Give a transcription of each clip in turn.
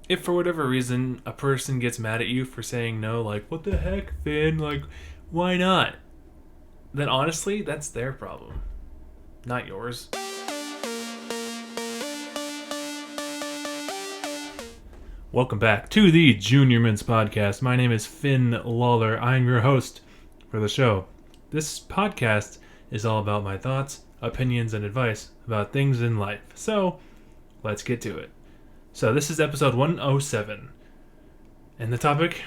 if for whatever reason a person gets mad at you for saying no, like, what the heck, Finn? Like, why not? Then honestly, that's their problem, not yours. Welcome back to the Junior Mints Podcast. My name is Finn Lawler. I'm your host for the show. This podcast is all about my thoughts, opinions, and advice about things in life. So, let's get to it. So, this is episode 107. And the topic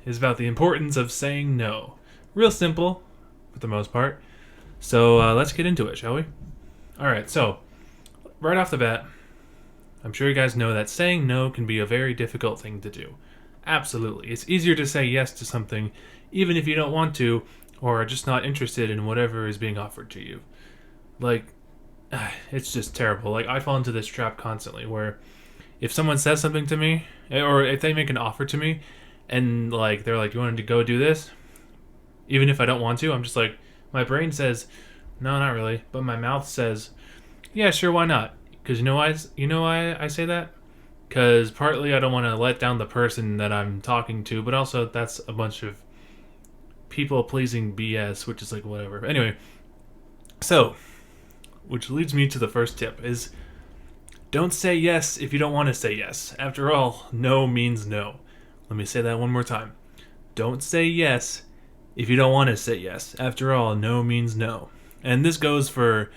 is about the importance of saying no. Real simple, for the most part. So, let's get into it, shall we? Alright, so, right off the bat, I'm sure you guys know that saying no can be a very difficult thing to do. Absolutely. It's easier to say yes to something even if you don't want to or are just not interested in whatever is being offered to you. Like, it's just terrible. Like, I fall into this trap constantly where if someone says something to me or if they make an offer to me and like they're like, you wanted to go do this? Even if I don't want to, I'm just like, my brain says, no, not really. But my mouth says, yeah, sure, why not? Because you know why I say that? Because partly I don't want to let down the person that I'm talking to, but also that's a bunch of people pleasing BS, which is like whatever. Anyway, so which leads me to the first tip is don't say yes if you don't want to say yes. After all, no means no. Let me say that one more time. Don't say yes if you don't want to say yes. After all, no means no. And this goes for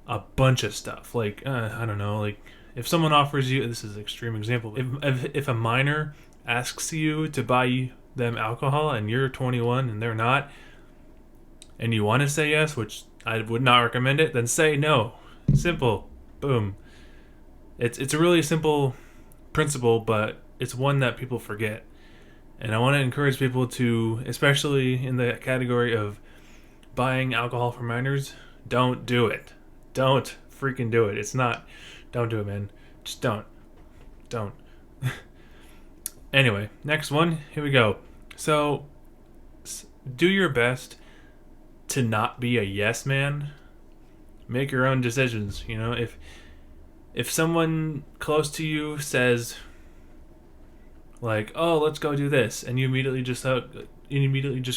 a bunch of stuff. Like, I don't know, like, if someone offers you, this is an extreme example, if a minor asks you to buy them alcohol and you're 21 and they're not, and you want to say yes, which I would not recommend it, then say no. Simple. Boom. It's a really simple principle, but it's one that people forget. And I want to encourage people to, especially in the category of buying alcohol for minors, don't do it. Don't freaking do it. Don't do it, man. Just don't. Don't. Anyway, next one. Here we go. So, do your best to not be a yes man. Make your own decisions. You know, if someone close to you says, like, oh, let's go do this, and you immediately just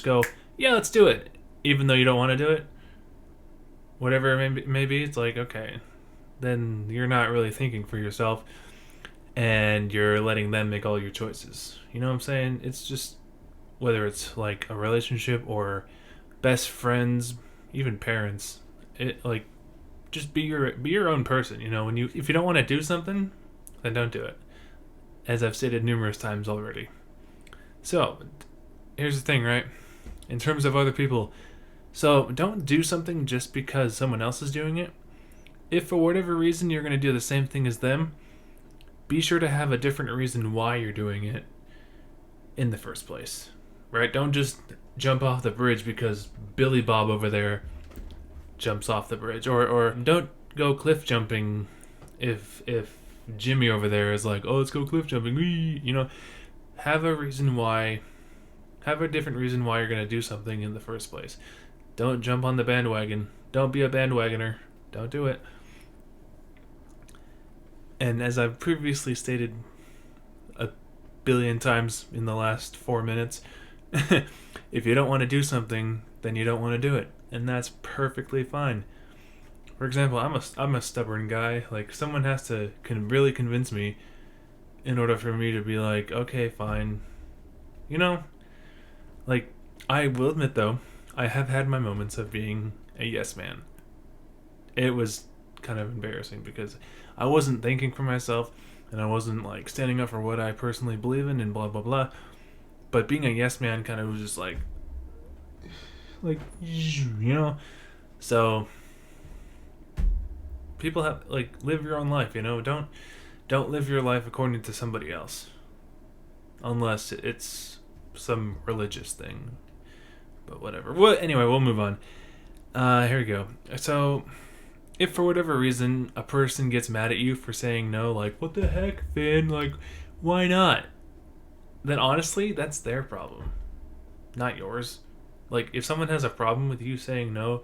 go, yeah, let's do it, even though you don't want to do it, whatever it may be, it's like, okay, then you're not really thinking for yourself and you're letting them make all your choices. You know what I'm saying? It's just, whether it's like a relationship or best friends, even parents, it like, just be your own person. You know, if you don't want to do something, then don't do it, as I've stated numerous times already. So here's the thing, right? In terms of other people, so don't do something just because someone else is doing it. If for whatever reason you're going to do the same thing as them, be sure to have a different reason why you're doing it in the first place. Right? Don't just jump off the bridge because Billy Bob over there jumps off the bridge. Or don't go cliff jumping if Jimmy over there is like, oh, let's go cliff jumping. You know, have a reason why. Have a different reason why you're going to do something in the first place. Don't jump on the bandwagon. Don't be a bandwagoner. Don't do it. And as I've previously stated a billion times in the last 4 minutes, if you don't want to do something, then you don't want to do it. And that's perfectly fine. For example, I'm a stubborn guy. Like, someone has to really convince me in order for me to be like, okay, fine. You know? Like, I will admit, though, I have had my moments of being a yes man. It was kind of embarrassing because I wasn't thinking for myself and I wasn't like standing up for what I personally believe in and blah blah blah. But being a yes man kind of was just like you know. So people have like live your own life, you know. Don't live your life according to somebody else, unless it's some religious thing. But whatever. Well, anyway, we'll move on. Here we go. So, if for whatever reason a person gets mad at you for saying no, like, what the heck, Finn? Like, why not? Then honestly, that's their problem, not yours. Like, if someone has a problem with you saying no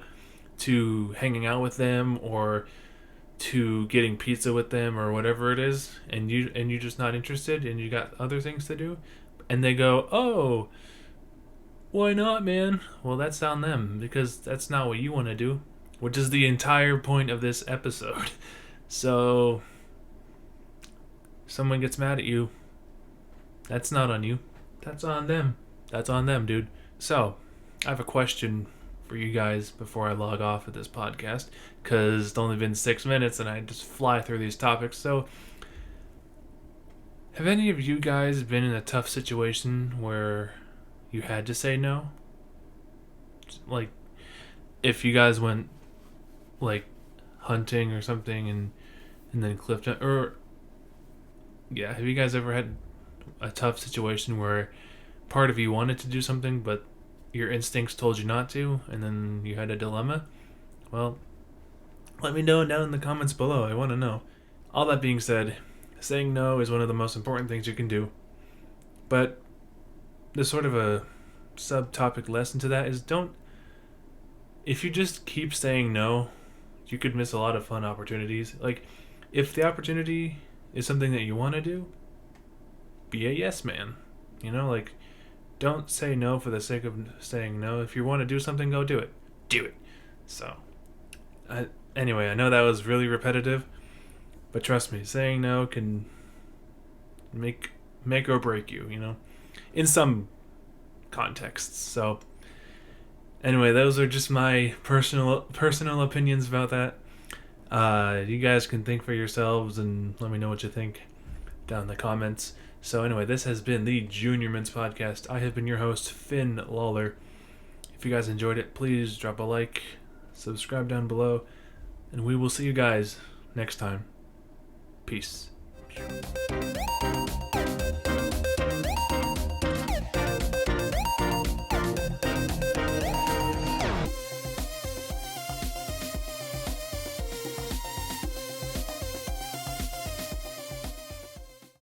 to hanging out with them or to getting pizza with them or whatever it is, and you're just not interested and you got other things to do, and they go, "Oh, why not, man?" Well, that's on them because that's not what you want to do, which is the entire point of this episode. So, someone gets mad at you, that's not on you. That's on them. That's on them, dude. So, I have a question for you guys before I log off of this podcast, because it's only been 6 minutes and I just fly through these topics. So, have any of you guys been in a tough situation where you had to say no? Like, if you guys went, like, hunting or something and then clipped it, or, yeah, have you guys ever had a tough situation where part of you wanted to do something, but your instincts told you not to, and then you had a dilemma? Well, let me know down in the comments below. I want to know. All that being said, saying no is one of the most important things you can do. But there's sort of a subtopic lesson to that is if you just keep saying no, you could miss a lot of fun opportunities. Like, if the opportunity is something that you want to do, be a yes man. Like, don't say no for the sake of saying no. If you want to do something, go do it. Do it. So, anyway, I know that was really repetitive, but trust me, saying no can make or break you, in some contexts. So, anyway, those are just my personal opinions about that. You guys can think for yourselves and let me know what you think down in the comments. So anyway, this has been the Junior Mints Podcast. I have been your host, Finn Lawler. If you guys enjoyed it, please drop a like, subscribe down below, and we will see you guys next time. Peace.